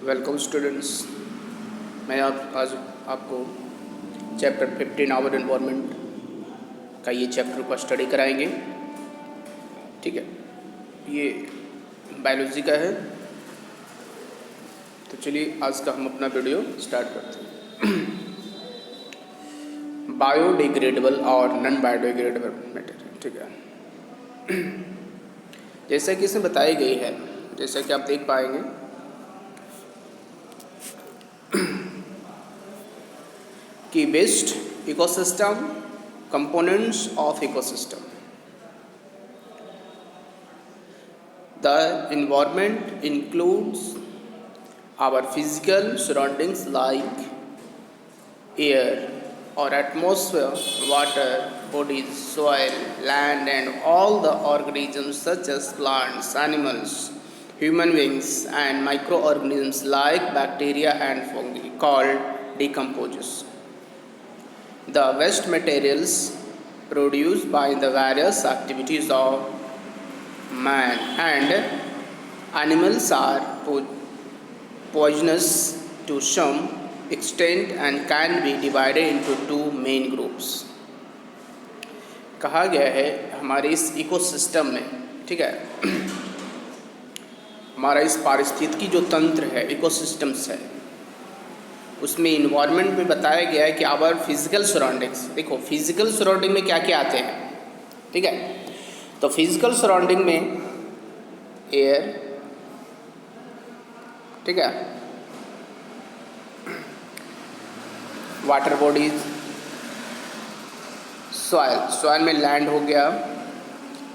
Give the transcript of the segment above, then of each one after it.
Welcome students. मैं आज आपको चैप्टर 15 आवर एनवायरनमेंट का ये चैप्टर को स्टडी कराएंगे। ठीक है, ये बायोलॉजी का है। तो चलिए आज का हम अपना वीडियो स्टार्ट करते हैं। बायोडिग्रेडेबल और नॉन बायोडिग्रेडेबल मटेरियल। ठीक है, जैसा कि इसमें बताई गई है, जैसा कि आप देख पाएंगे कि best ecosystem, components of ecosystem. The environment includes our physical surroundings like air or atmosphere, water, bodies, soil, land, and all the organisms such as plants, animals, human beings, and microorganisms like bacteria and fungi called decomposers. The waste materials produced by the various activities of man and animals are poisonous to some extent and can be divided into two main groups. कहा गया है हमारे इस ecosystem में, ठीक है, हमारा इस पारिस्थितिकी जो तंत्र है, इकोसिस्टम्स है, उसमें इन्वायरमेंट में बताया गया है कि आवर फिजिकल सराउंडिंग्स। देखो फिजिकल सराउंडिंग में क्या क्या आते हैं, ठीक है। तो फिजिकल सराउंडिंग में एयर, ठीक है, वाटर बॉडीज, सॉइल में लैंड हो गया,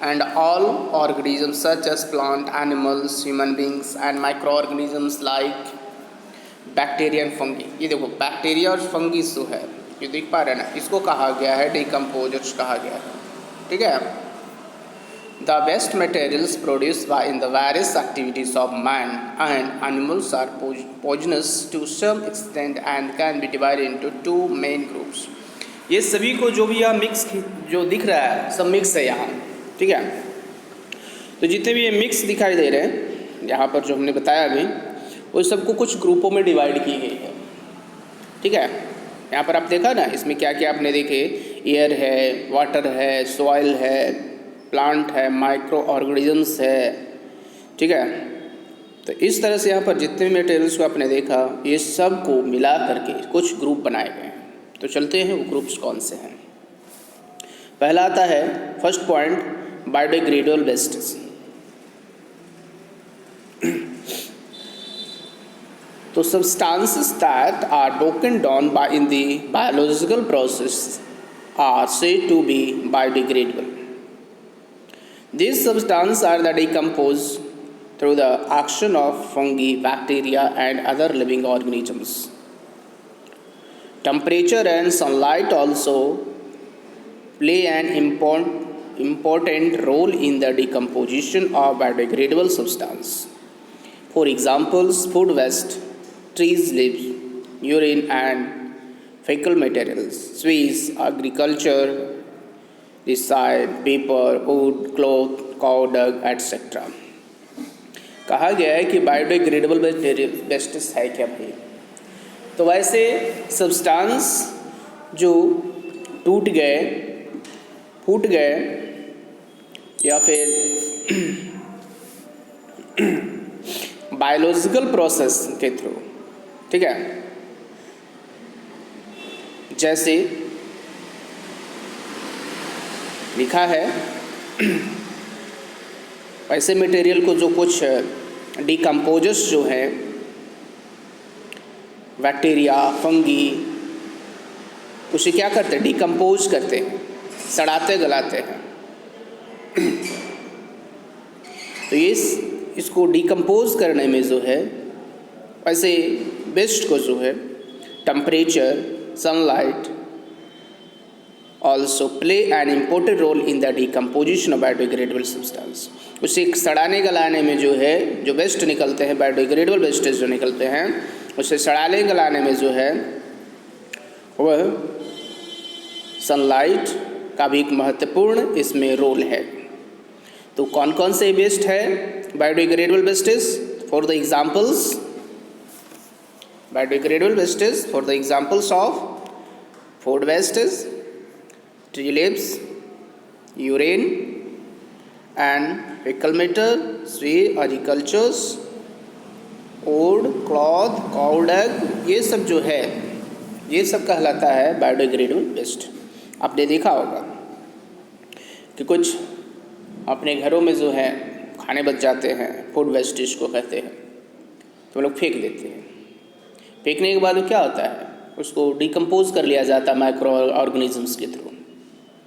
and all organisms such as plant, animals, human beings and micro organisms like bacteria and fungi. ये देखो बैक्टीरिया और फंगी जो है, ये देख पा रहे हैं ना, इसको कहा गया है डिकम्पोजर्स कहा गया है, ठीक है। The waste materials produced by in the various activities of man and animals are poisonous to some extent and can be divided into two main groups. ये सभी को जो भी यहाँ मिक्स जो दिख रहा है, सब मिक्स है यहाँ, ठीक है। तो जितने भी ये मिक्स दिखाई दे रहे हैं यहाँ पर जो हमने बताया अभी, वो सबको कुछ ग्रुपों में डिवाइड की गई है, ठीक है। यहाँ पर आप देखा ना, इसमें क्या क्या आपने देखे, एयर है, वाटर है, सॉइल है, प्लांट है, माइक्रो ऑर्गेनिजम्स है, ठीक है। तो इस तरह से यहाँ पर जितने भी मटेरियल्स को आपने देखा, ये सब को मिला करके कुछ ग्रुप बनाए गए हैं। तो चलते हैं वो ग्रुप्स कौन से हैं। पहला आता है फर्स्ट पॉइंट, बायोडिग्रेडेबल वेस्ट्स। तो substances that are broken down in the biological process are said to be biodegradable. These substances are decomposed through the action of fungi, bacteria, and other living organisms. Temperature and sunlight also play an important role in the decomposition of biodegradable substances. For example, food waste, trees leaves, urine and fecal materials, waste, agriculture, recycled paper, wood, cloth, cow dung, etc. कहा गया है कि biodegradable wastes है क्या भाई। तो वैसे substance जो टूट गए, फूट गए, या फिर बायोलॉजिकल प्रोसेस के थ्रू, ठीक है, जैसे लिखा है, ऐसे मटेरियल को जो कुछ डिकम्पोजर्स जो है, बैक्टीरिया, फंगी, उसे क्या करते हैं, डिकम्पोज करते हैं, सड़ाते गलाते हैं। तो ये इसको डिकम्पोज करने में जो है, वैसे वेस्ट को जो है temperature, sunlight also play an important role in the decomposition of biodegradable substance. उसे सड़ाने गलाने में जो है, जो वेस्ट निकलते हैं, बायोडिग्रेडेबल वेस्टेज जो निकलते हैं, उसे सड़ाने गलाने में जो है वह सनलाइट का भी एक महत्वपूर्ण इसमें रोल है। तो कौन कौन से वेस्ट है biodegradable wastage? For the examples Biodegradable wastage for the examples of food wastage, tree leaves, urine and fecal matter, sewage, agricultures, wood, cloth, cow dung, ये सब जो है ये सब कहलाता है बायोडिग्रेडेबल वेस्ट। आपने देखा होगा कि कुछ अपने घरों में जो है खाने बच जाते हैं, फूड वेस्टेज को कहते हैं, तो लोग फेंक देते हैं। फेंकने के बाद क्या होता है, उसको डिकम्पोज कर लिया जाता है माइक्रो ऑर्गेनिजम्स के थ्रू,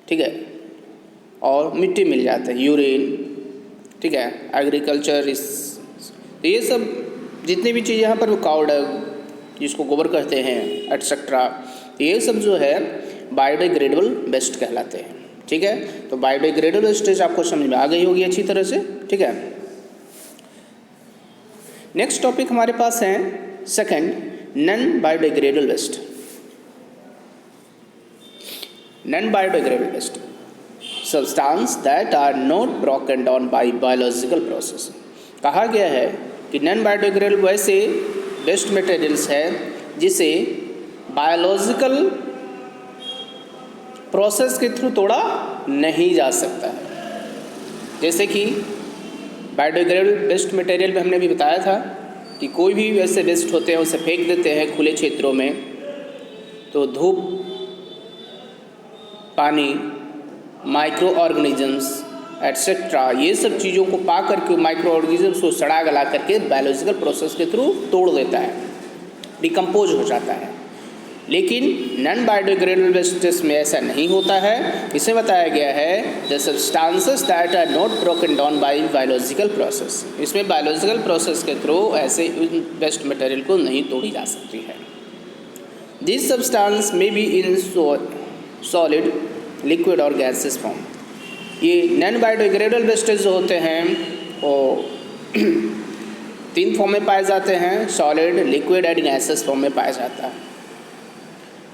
ठीक है, और मिट्टी मिल जाता है, यूरिन, ठीक है, एग्रीकल्चर, इस तो ये सब जितनी भी चीज़ यहाँ पर काउ डंग जिसको गोबर कहते हैं एटसेट्रा, ये सब जो है बायोडिग्रेडेबल वेस्ट कहलाते हैं। ठीक है, तो बायोडिग्रेडेबल वेस्टेज आपको समझ में आ गई होगी अच्छी तरह से। ठीक है, नेक्स्ट टॉपिक हमारे पास है second, non biodegradable waste. Non biodegradable waste, substance that are not broken down by biological process. कहा गया है कि नॉन बायोडिग्रेडेबल वैसे वेस्ट मटेरियल्स है जिसे बायोलॉजिकल प्रोसेस के थ्रू तोड़ा नहीं जा सकता है। जैसे कि बायोडिग्रेडेबल वेस्ट मटेरियल में हमने भी बताया था कि कोई भी वैसे वेस्ट होते हैं उसे फेंक देते हैं खुले क्षेत्रों में, तो धूप, पानी, माइक्रो ऑर्गेनिजम्स एटसेट्रा, ये सब चीज़ों को पा करके माइक्रो ऑर्गेनिजम्स को सड़ा गला करके बायोलॉजिकल प्रोसेस के थ्रू तोड़ देता है, डिकम्पोज हो जाता है। लेकिन नॉन बायोडिग्रेडेबल वेस्टेज में ऐसा नहीं होता है। इसे बताया गया है the substances that are not broken down by biological process. इसमें बायोलॉजिकल प्रोसेस के थ्रू ऐसे वेस्ट मटेरियल को नहीं तोड़ी जा सकती है। This substance may be in solid, liquid और गैसेस फॉर्म। ये नॉन बायोडिग्रेडेबल वेस्टेज जो होते हैं वो 3 फॉर्म में पाए जाते हैं, solid, liquid and gases form में पाया जाता है।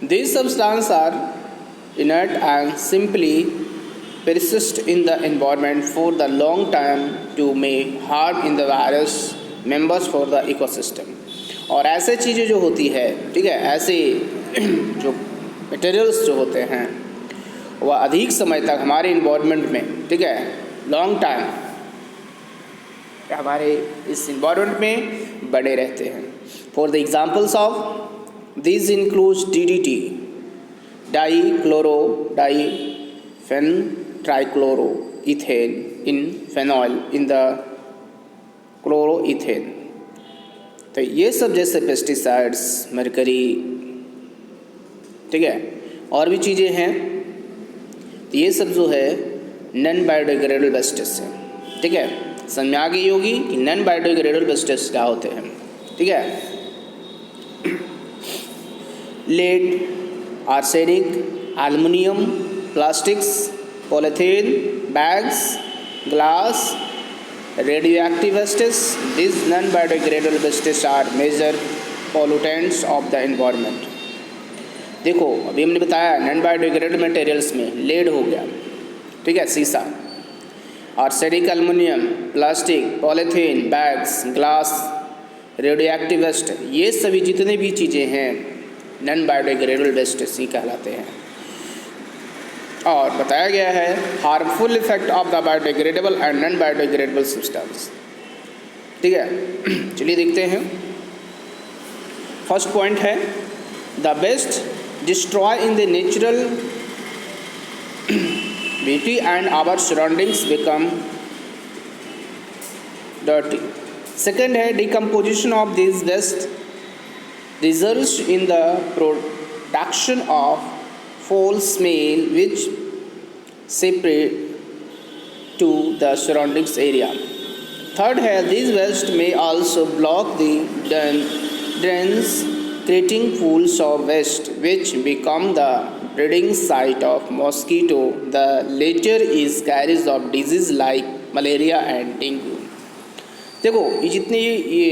These substances are inert and simply persist in the environment for the long time to may harm in the various members for the ecosystem। और ऐसे चीज़ें जो होती है, ठीक है, ऐसे जो मटेरियल्स जो होते हैं वह अधिक समय तक हमारे इन्वायरमेंट में, ठीक है, लॉन्ग टाइम हमारे इस इन्वायरमेंट में बने रहते हैं। For the examples of These include DDT, dichloro diphen trichloroethane in phenol in the chloroethane। तो ये सब जैसे पेस्टिसाइड्स, मरकरी, ठीक है, और भी चीज़ें हैं, तो ये सब जो है नॉन बायोडिग्रेडेबल वेस्टेज है। ठीक है, समझ में आ गई होगी कि नॉन बायोडिग्रेडेबल वेस्टेज क्या होते हैं। ठीक है, lead, arsenic, aluminium, plastics, polythene, bags, glass, radioactive wastes. These non-biodegradable wastes are major pollutants of the environment। देखो अभी हमने बताया नॉन बायोडिग्रेडेबल मटेरियल्स में लेड हो गया, ठीक है, शीशा, arsenic, aluminium, plastic, polythene, bags, glass, radioactive waste, ये सभी जितने भी चीज़ें हैं नॉन बायोडिग्रेडेबल वेस्टेज ही कहलाते हैं। और बताया गया है harmful effect of the biodegradable and non biodegradable substance. ठीक है, चलिए देखते हैं। फर्स्ट पॉइंट है the waste destroy in the natural beauty and our surroundings become dirty. Second है decomposition of this waste results in the production of foul smell which separate to the surroundings area। Third है these waste may also block the drains creating pools of waste which become the breeding site of mosquito। The latter is carriers of disease like malaria and dengue। देखो ये जितने ये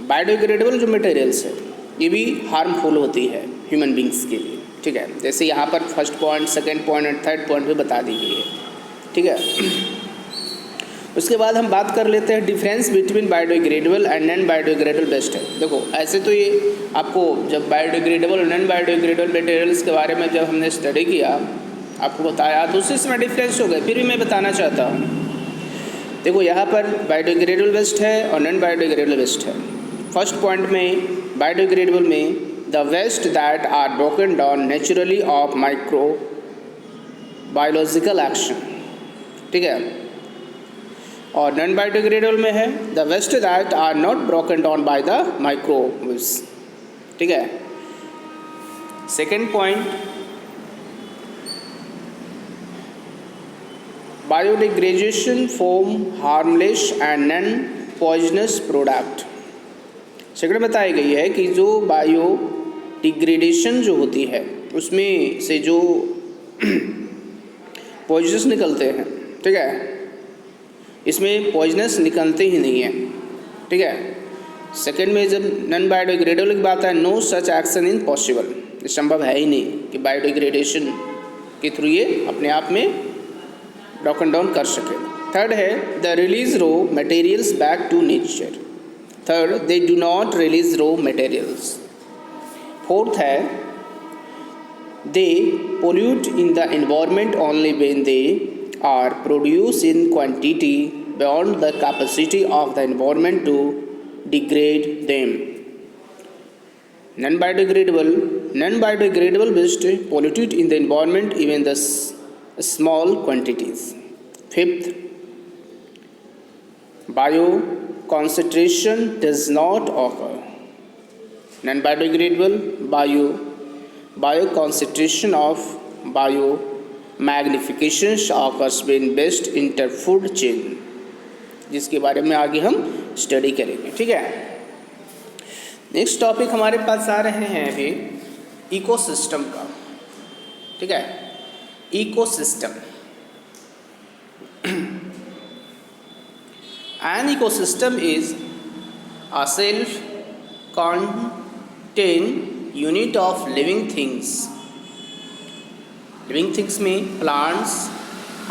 biodegradable जो materials है ये भी harmful होती है ह्यूमन बींग्स के लिए। ठीक है, जैसे यहाँ पर फर्स्ट पॉइंट, सेकंड पॉइंट और थर्ड पॉइंट भी बता दी गई है। ठीक है, उसके बाद हम बात कर लेते हैं difference between biodegradable and non biodegradable waste है। देखो ऐसे तो ये आपको जब बायोडिग्रेडेबल और नॉन बायोडिग्रेडेबल मटेरियल्स के बारे में जब हमने स्टडी किया, आपको बताया, तो उसी समय डिफरेंस हो गए, फिर भी मैं बताना चाहता हूँ। देखो यहाँ पर बायोडिग्रेडेबल वेस्ट है और नॉन बायोडिग्रेडेबल वेस्ट है। फर्स्ट पॉइंट में बायोडिग्रेडेबल में the waste that are broken down naturally of micro biological action, ठीक है। और नॉन बायोडिग्रेडेबल में है the waste that are not broken down by the microwaves, ठीक है। Second point, biodegradation form harmless and non poisonous product. Second बताई गई है कि जो बायोडिग्रेडेशन जो होती है उसमें से जो पॉइजनस निकलते हैं, ठीक है, इसमें पॉइजनस निकलते ही नहीं है, ठीक है। सेकेंड में जब नॉन बायोडिग्रेडेबल की बात है, no such action in possible, ये संभव है ही नहीं कि बायोडिग्रेडेशन के थ्रू ये अपने आप में ब्रोकन डाउन कर सके। थर्ड है the release raw materials back to nature. Third, they do not release raw materials. Fourth है they pollute in the environment only when they are produced in quantity beyond the capacity of the environment to degrade them. Non-biodegradable waste polluted in the environment even the small quantities. Fifth, bioconcentration does not occur. Non-biodegradable bioconcentration of magnification occurs in best inter food chain, जिसके बारे में आगे हम study करेंगे, ठीक है। Next topic हमारे पास आ रहे हैं अभी इकोसिस्टम का, ठीक है। Ecosystem, an ecosystem is a self contain unit of living things. Living things में प्लांट्स,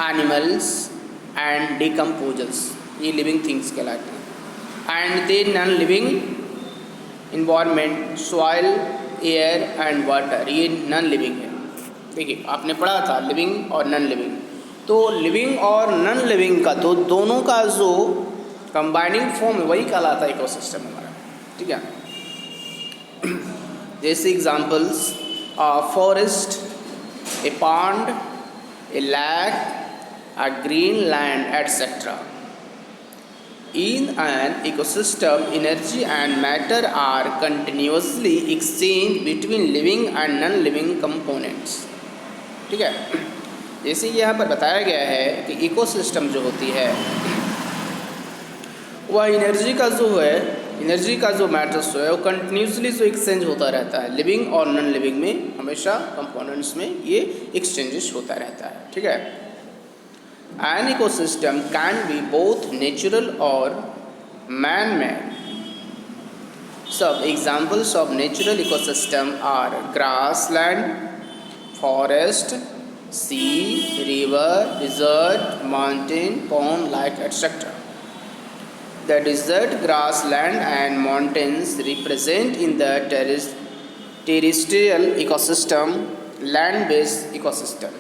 एनिमल्स एंड डिकम्पोजर्स, ये लिविंग थिंग्स कहलाते हैं। And they non living environment, soil, air and water, ये नॉन लिविंग है। देखिए आपने पढ़ा था लिविंग और नॉन लिविंग, तो लिविंग और नॉन लिविंग का तो दोनों का जो कंबाइनिंग फॉर्म है वही कहलाता है इकोसिस्टम हमारा, ठीक है। जैसे examples, forest, a pond, a lake, a green land, etc. In an ecosystem, energy and matter are continuously exchanged between living and non-living components, ठीक है। जैसे यहाँ पर बताया गया है कि इकोसिस्टम जो होती है वह एनर्जी का जो मैटर्स है वो कंटिन्यूसली जो एक्सचेंज होता रहता है। लिविंग और नॉन लिविंग में हमेशा कंपोनेंट्स में ये एक्सचेंजेस होता रहता है, ठीक है। An ecosystem can be both natural और man made. Some examples of natural ecosystem are grassland, forest, sea, river, desert, mountain, pond, lake, etcetera. The desert, grassland and mountains represent in the terrestrial ecosystem land-based ecosystem.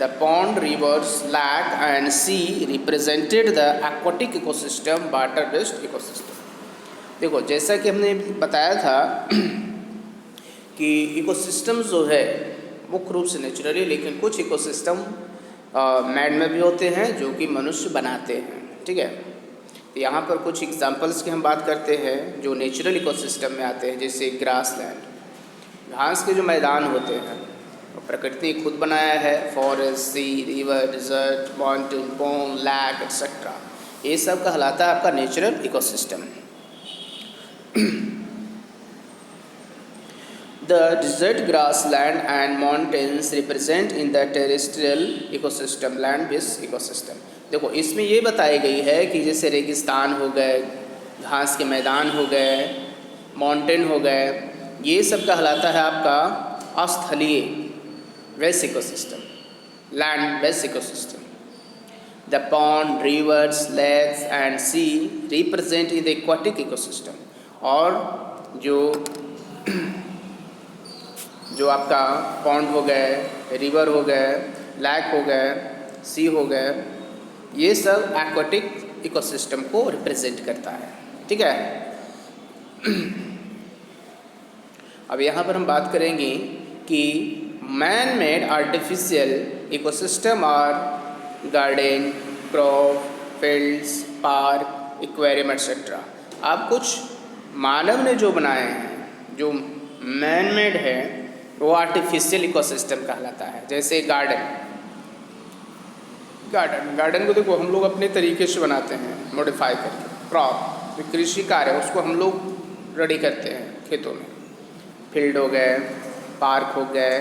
The pond, rivers, lake and sea represented the aquatic ecosystem, water-based ecosystem. देखो जैसा कि हमने बताया था कि ecosystem जो है मुख्य रूप से नेचुरली, लेकिन कुछ इकोसिस्टम मैन में भी होते हैं जो कि मनुष्य बनाते हैं, ठीक है। तो यहाँ पर कुछ एग्जांपल्स की हम बात करते हैं जो नेचुरल इकोसिस्टम में आते हैं। जैसे ग्रासलैंड, घास के जो मैदान होते हैं वो प्रकृति ने खुद बनाया है। Forest, sea, river, desert, mountain, pond, lake etcetera, ये सब कहलाता है आपका natural ecosystem. The desert, grassland and mountains represent in the terrestrial ecosystem land-based ecosystem. देखो इसमें ये बताई गई है कि जैसे रेगिस्तान हो गए, घास के मैदान हो गए, माउंटेन हो गए, ये सब कहलाता है आपका स्थलीय base ecosystem, land base ecosystem. The pond, rivers, lakes and sea represent in the aquatic ecosystem. और जो आपका पॉन्ड हो गए, रिवर हो गए, लैक हो गए, सी हो गए, ये सब एक्वाटिक इकोसिस्टम को रिप्रेजेंट करता है। ठीक है। अब यहाँ पर हम बात करेंगे कि मैन मेड आर्टिफिशियल इकोसिस्टम और garden, crop, fields, park, aquarium etcetera. अब कुछ मानव ने जो बनाए हैं, जो मैन मेड है, वो आर्टिफिशियल इकोसिस्टम कहलाता है। जैसे गार्डन को देखो हम लोग अपने तरीके से बनाते हैं, मॉडिफाई करके। क्रॉप जो कृषि कार्य है उसको हम लोग रेडी करते हैं खेतों में। फील्ड हो गए, पार्क हो गए,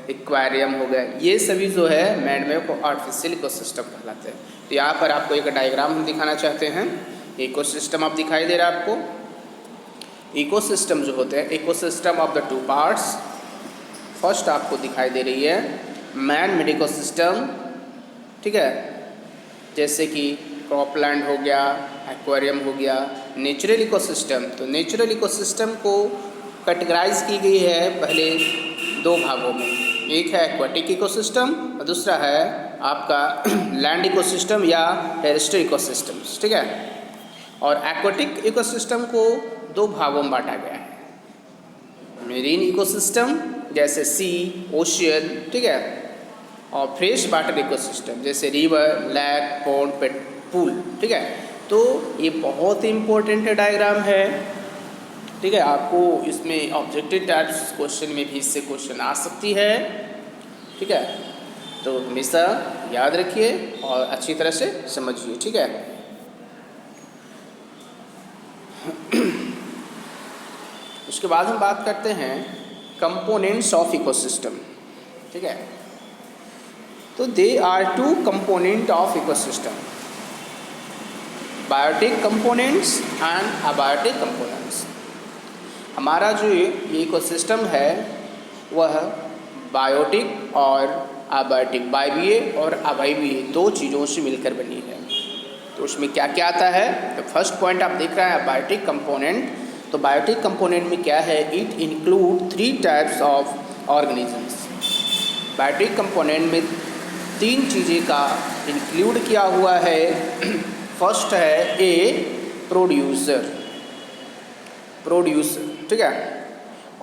एक्वेरियम हो गए, ये सभी जो है मैन मेड को आर्टिफिशियल इकोसिस्टम कहलाते हैं। तो यहाँ पर आपको एक डायग्राम हम दिखाना चाहते हैं। इकोसिस्टम आप दिखाई दे रहा है आपको। इकोसिस्टम जो होते हैं, ecosystem of the two parts. First आपको दिखाई दे रही है मैन मेड इकोसिस्टम। ठीक है, जैसे कि क्रॉपलैंड हो गया, एक्वेरियम हो गया। नेचुरल इकोसिस्टम, तो नेचुरल इकोसिस्टम को कैटेगराइज की गई है पहले दो भागों में। एक है एक्वाटिक इकोसिस्टम और दूसरा है आपका लैंड इकोसिस्टम या टेरेस्ट्रियल इकोसिस्टम्स। ठीक है, और एक्वाटिक इकोसिस्टम को दो भागों में बांटा गया है। मेरीन इकोसिस्टम जैसे सी, ओशियन, ठीक है, और फ्रेश वाटर इकोसिस्टम जैसे रिवर, लैक, पॉन्ड, पूल। ठीक है, तो ये बहुत ही इम्पोर्टेंट डायग्राम है। ठीक है, आपको इसमें ऑब्जेक्टिव टाइप्स क्वेश्चन में भी इससे क्वेश्चन आ सकती है। ठीक है, तो हमेशा याद रखिए और अच्छी तरह से समझिए। ठीक है, उसके बाद हम बात करते हैं कंपोनेंट्स ऑफ इकोसिस्टम। ठीक है, तो they are two component of ecosystem, biotic components and abiotic components. हमारा जो ये इकोसिस्टम है वह बायोटिक और अबायोटिक, वायवीय और अवायवीय दो चीज़ों से मिलकर बनी है। तो उसमें क्या क्या आता है? तो फर्स्ट पॉइंट आप देख रहे हैं बायोटिक कंपोनेंट। तो बायोटिक कंपोनेंट में क्या है? It include 3 types of organisms. Biotic component में 3 चीज़ें का इंक्लूड किया हुआ है। फर्स्ट है ए प्रोड्यूसर। ठीक है,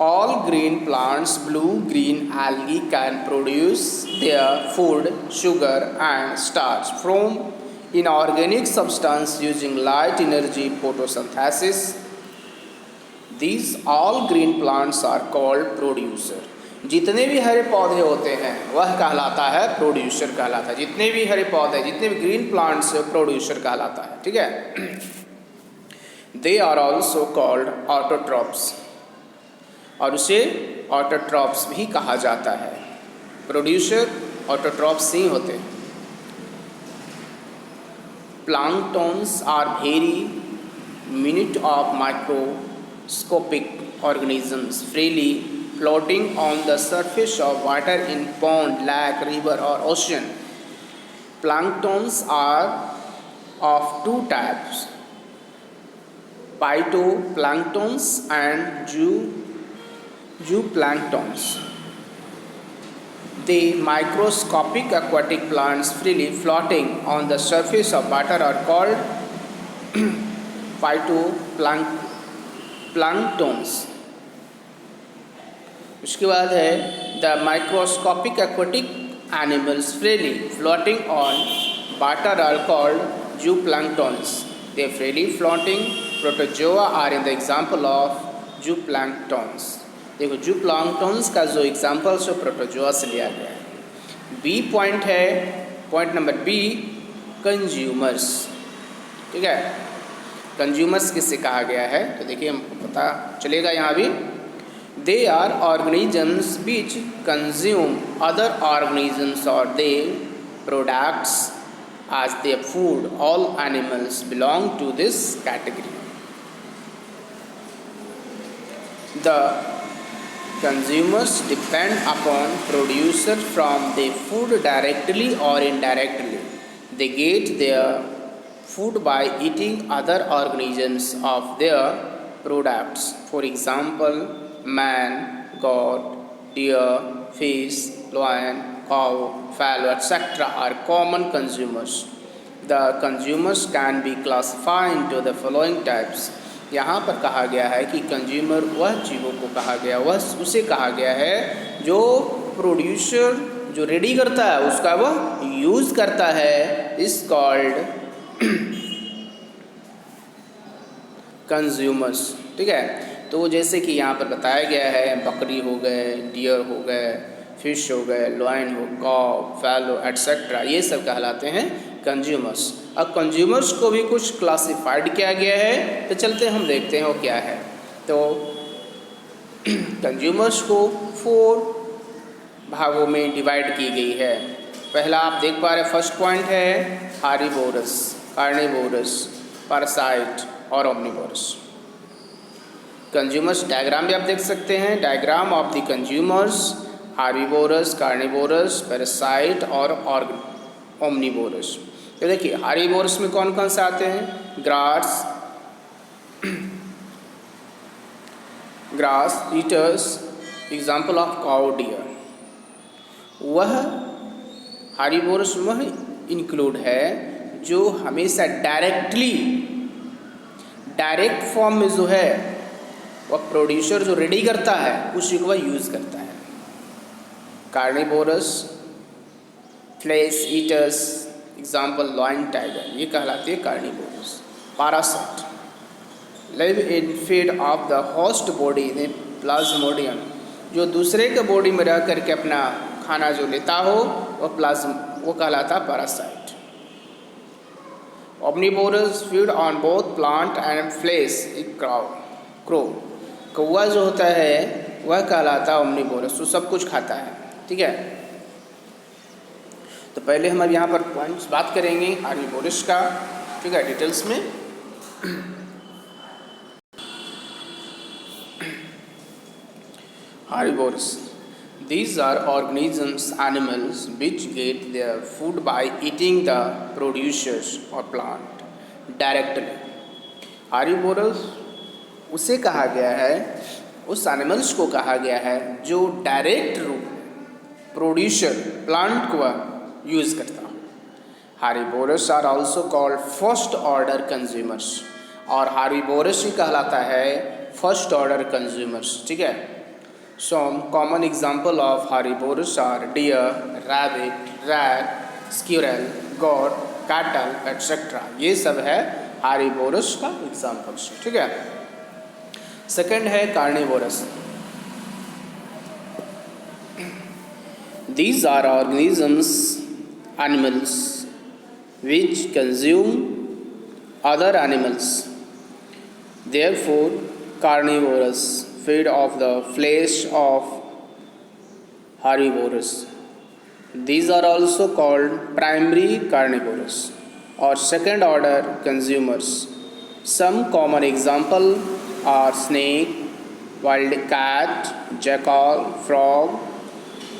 all green plants, blue green algae can produce their food, sugar and starch from inorganic substance using light energy photosynthesis. These all green plants are called producer. जितने भी हरे पौधे होते हैं वह कहलाता है प्रोड्यूसर कहलाता है। जितने भी हरे पौधे, जितने भी ग्रीन प्लांट्स है प्रोड्यूसर कहलाता है। ठीक है, they are also called autotrophs, और उसे ऑटोट्रॉप्स भी कहा जाता है। प्रोड्यूसर ऑटोट्रॉप्स ही होते हैं। Planktons are very minute of microscopic organisms freely floating on the surface of water in pond, lake, river or ocean. Planktons are of 2 types, phytoplanktons and zooplanktons. The microscopic aquatic plants freely floating on the surface of water are called phytoplanktons. उसके बाद है the microscopic aquatic animals freely floating on water are called zooplanktons. They freely floating protozoa are in the example of zooplanktons. देखो जूप्लांक्टन्स का जो examples है protozoa से लिया गया है। बी पॉइंट है, पॉइंट नंबर बी, कंज्यूमर्स। ठीक है, कंज्यूमर्स किससे कहा गया है? तो देखिए हमको पता चलेगा यहाँ भी। They are organisms which consume other organisms और their products as their food. All animals belong to this category. The consumers depend upon producers from their food directly or indirectly. They get their food by eating other organisms of their products. For example, man, goat, deer, fish, lion, cow, fallow, etc. are common consumers. The consumers can be classified into the following types. यहाँ पर कहा गया है कि consumer वह जीवों को कहा गया, वह उसे कहा गया है जो प्रोड्यूसर जो रेडी करता है उसका वह यूज़ करता है, इज कॉल्ड कंज्यूमर्स। ठीक है, तो जैसे कि यहाँ पर बताया गया है बकरी हो गए, डियर हो गए, फिश हो गए, लॉयन हो, काउ, फैलो एट्सेट्रा, ये सब कहलाते हैं कंज्यूमर्स। अब कंज्यूमर्स को भी कुछ क्लासिफाइड किया गया है, तो चलते हम देखते हैं वो क्या है। तो कंज्यूमर्स को 4 भागों में डिवाइड की गई है। पहला आप देख पा रहे फर्स्ट पॉइंट है हार्बीवोरस, कार्निवोरस, पैरासाइट और ओमनिवोरस। कंज्यूमर्स डायग्राम भी आप देख सकते हैं, diagram of the consumers, herbivorous, carnivorous, parasite और ओमनिवोरस। तो देखिए हार्बीवोरस में कौन कौन से आते हैं? Grass eaters, example of cow, deer. वह हार्बीवोरस वह इंक्लूड है जो हमेशा डायरेक्ट फॉर्म में जो है वह प्रोड्यूसर जो रेडी करता है उसी को वह यूज़ करता है। Carnivorous, flesh eaters, example lion, tiger, ये कहलाते हैं carnivorous. Parasite, live in feed of the host body in plasmodium, जो दूसरे के बॉडी में रह करके अपना खाना जो लेता हो वो कहलाता है parasite. Omnivorous feed on both plant and flesh, crow, कौवा जो होता है वह कहलाता है ओमनिवोरस, वो सब कुछ खाता है। ठीक है, तो पहले हम अब यहाँ पर पॉइंट्स बात करेंगे हार्बीवोरस का। ठीक है, डिटेल्स में herbivores, these are organisms, animals which get their food by eating the producers or plant directly. Herbivores उसे कहा गया है, उस एनिमल्स को कहा गया है जो डायरेक्ट रूप प्रोड्यूसर प्लांट को यूज़ करता हो। Herbivorous are also called first order consumers, और हार्बीवोरस ही कहलाता है फर्स्ट ऑर्डर कंज्यूमर्स। ठीक है, some common example of herbivores are deer, rabbit, rat, squirrel, goat, cattle, etc. ये सब है herbivores का एग्जाम्पल्स। ठीक है, सेकंड है carnivorous. These are organisms, animals which consume other animals. Therefore, carnivorous feed off the flesh of herbivores. These are also called primary carnivores or second order consumers. Some common example are snake, wild cat, jackal, frog,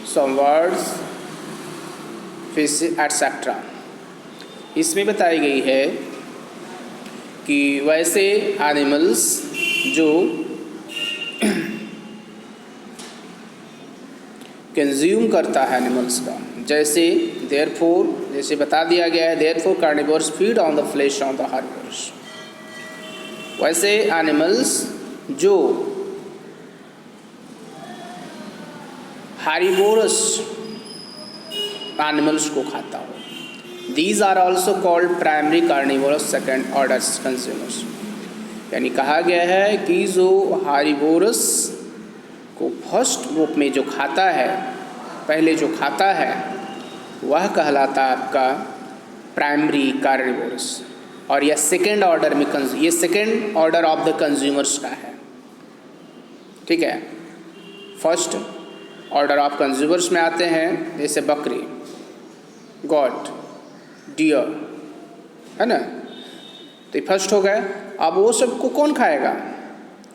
some birds, fish, etc. इसमें बताई गई है कि वैसे animals जो consume करता है animals का, जैसे देयरफॉर, जैसे बता दिया गया है therefore carnivorous feed on the flesh of the herbivorous. वैसे एनिमल्स जो हार्बीवोरस एनिमल्स को खाता हो, these are also called primary carnivorous second order consumers. यानी कहा गया है कि जो हार्बीवोरस को फर्स्ट ग्रुप में जो खाता है, पहले जो खाता है वह कहलाता है आपका प्राइमरी कार्निवोरस, और यह सेकेंड ऑर्डर में ये second order of the consumers का है। ठीक है, फर्स्ट ऑर्डर ऑफ कंज्यूमर्स में आते हैं जैसे बकरी, गॉट, डियर, है ना, तो ये फर्स्ट हो गए। अब वो सबको कौन खाएगा?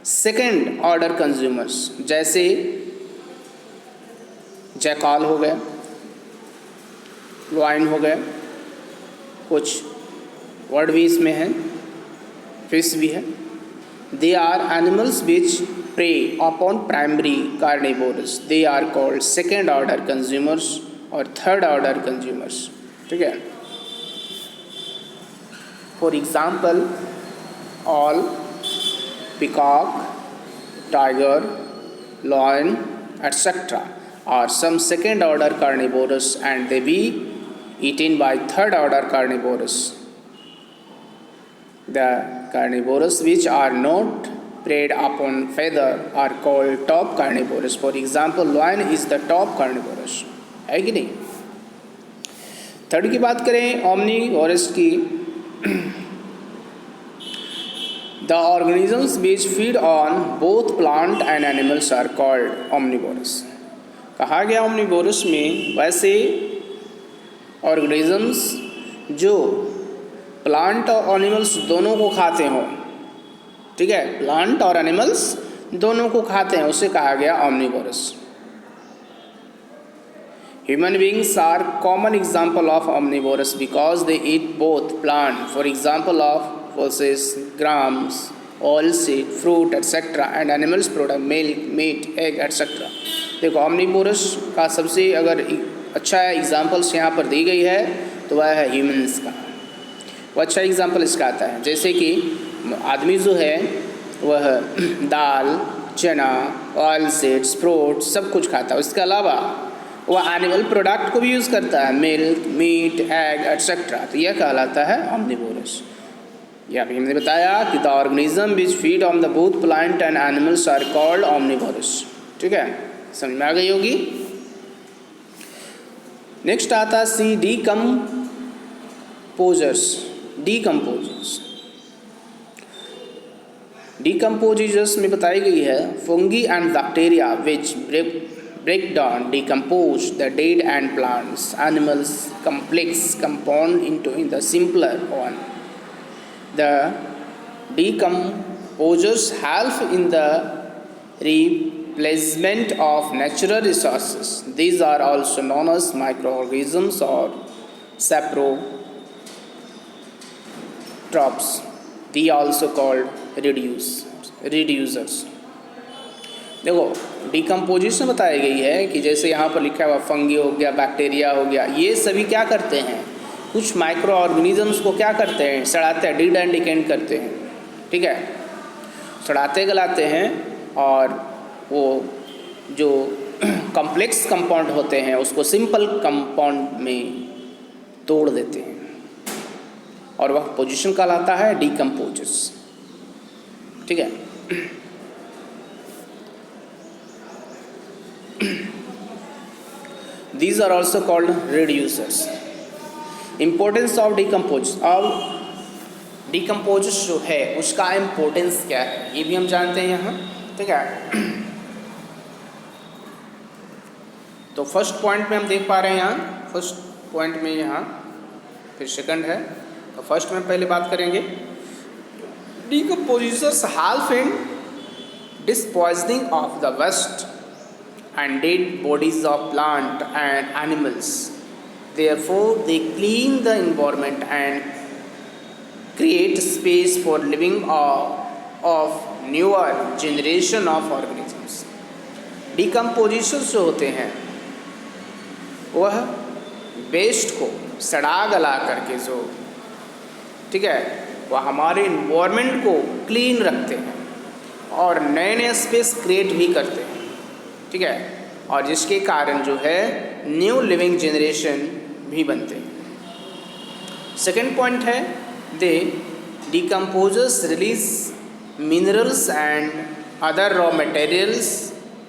सेकेंड ऑर्डर कंज्यूमर्स, जैसे जैकाल हो गए, लॉयन हो गए, कुछ वर्ड भी इसमें है, फिश भी है। They are animals which prey upon primary carnivorous, they are called second order consumers और थर्ड ऑर्डर कंज्यूमर्स। ठीक है, for example all, peacock, tiger, lion, etc. are some second order carnivorous and they be eaten by third order carnivorous. The carnivorous which are not preyed upon feather are called top carnivorous. For example, lion is the top carnivorous. है कि नहीं? Third की बात करें omnivorous की, the organisms which feed on both plant and animals are called omnivorous. कहा गया omnivorous में वैसे organisms जो प्लांट और एनिमल्स दोनों को खाते हों, ठीक है, प्लांट और एनिमल्स दोनों को खाते हैं, उसे कहा गया omnivorous. Human beings are common example of omnivorous because they eat both plant, for example of pulses, grams, oilseed, fruit, etc. and animals product milk, meat, egg, etc. देखो omnivorous का सबसे अगर अच्छा एग्जाम्पल्स यहाँ पर दी गई है तो वह है ह्यूमंस का। वो अच्छा एग्जाम्पल इसका आता है, जैसे कि आदमी जो है वह दाल, चना, ऑयलसीड्स, फ्रूट सब कुछ खाता है। उसके अलावा वह एनिमल प्रोडक्ट को भी यूज़ करता है, मिल्क, मीट, एग एट्सेट्रा, तो यह कहलाता है omnivorous। यह अभी हमने बताया कि the organism which feed on the both plant and animals are called omnivorous। ठीक है, समझ में आ गई होगी। नेक्स्ट आता है सी डीकम्पोजर्स में बताई गई है fungi and bacteria which break down, decompose the dead and plants, animals, complex compound into the simpler one. The decomposers help in the replacement of natural resources. These are also known as microorganisms or saprotrophs. They are also called reducers. देखो decomposition बताई गई है कि जैसे यहाँ पर लिखा हुआ फंगी हो गया, बैक्टीरिया हो गया, ये सभी क्या करते हैं, कुछ माइक्रो ऑर्गेनिजम्स को क्या करते हैं, सड़ाते हैं, डिड एंड डिकेंड करते हैं। ठीक है, सड़ाते गलाते हैं और वो जो कॉम्प्लेक्स कंपाउंड होते हैं उसको सिंपल कंपाउंड में तोड़ देते हैं और वह पोजीशन कहलाता है डिकम्पोजर्स। ठीक है, These are also called reducers. Importance of decomposers. अब decomposers जो है उसका इम्पोर्टेंस क्या है ये भी हम जानते हैं यहाँ। ठीक है, तो फर्स्ट पॉइंट में हम देख पा रहे हैं यहाँ, फर्स्ट पॉइंट में यहाँ, फिर सेकंड है, तो फर्स्ट में पहले बात करेंगे। Decomposers help in disposing of the waste and dead bodies of plant and animals. Therefore, they clean the environment and create space for living of newer generation of organisms. Decomposition जो होते हैं वह waste को सड़ा गला करके जो, ठीक है, वह हमारे इन्वायरमेंट को क्लीन रखते हैं और नए नए स्पेस क्रिएट भी करते हैं। ठीक है, और जिसके कारण जो है न्यू लिविंग जनरेशन भी बनते हैं। सेकेंड पॉइंट है they decomposers release minerals and other raw materials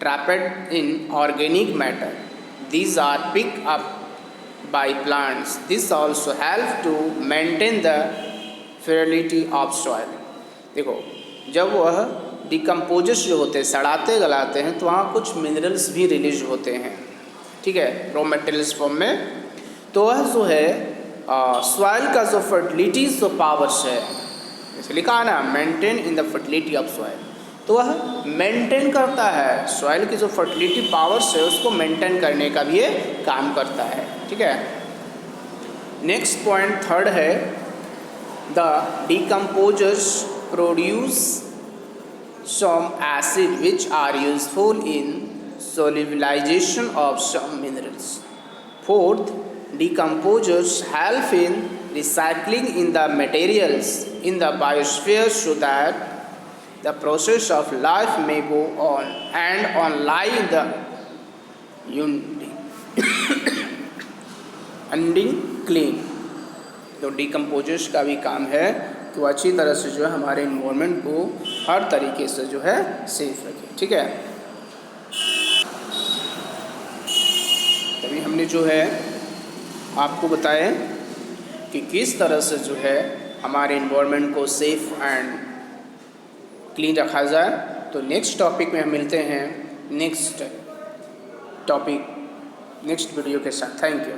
trapped in organic matter. These are pick up by plants. This also help to maintain the fertility of soil. देखो, जब वह decomposers जो होते हैं सड़ाते गलाते हैं तो वहाँ कुछ मिनरल्स भी रिलीज होते हैं, ठीक है, रॉ मटेरियल्स फॉर्म में, तो वह जो है सॉइल का जो फर्टिलिटी जो पावर्स है, जैसे लिखा है ना maintain in the fertility of soil, तो वह मेंटेन करता है सॉइल की जो फर्टिलिटी पावर्स है उसको मेंटेन करने का भी ये काम करता है। ठीक है, नेक्स्ट पॉइंट थर्ड है, the decomposers produce some acid which are useful in solubilization of some minerals. Fourth, decomposers help in recycling in the materials in the biosphere so that the process of life may go on and on lie the ending clean. तो decomposers का भी काम है कि वो अच्छी तरह से जो है हमारे इन्वायरमेंट को हर तरीके से जो है सेफ रखे, ठीक है। तभी हमने जो है आपको बताया कि किस तरह से जो है हमारे इन्वायरमेंट को सेफ एंड क्लीन रखा जाए। तो नेक्स्ट टॉपिक में हम मिलते हैं नेक्स्ट वीडियो के साथ। Thank you.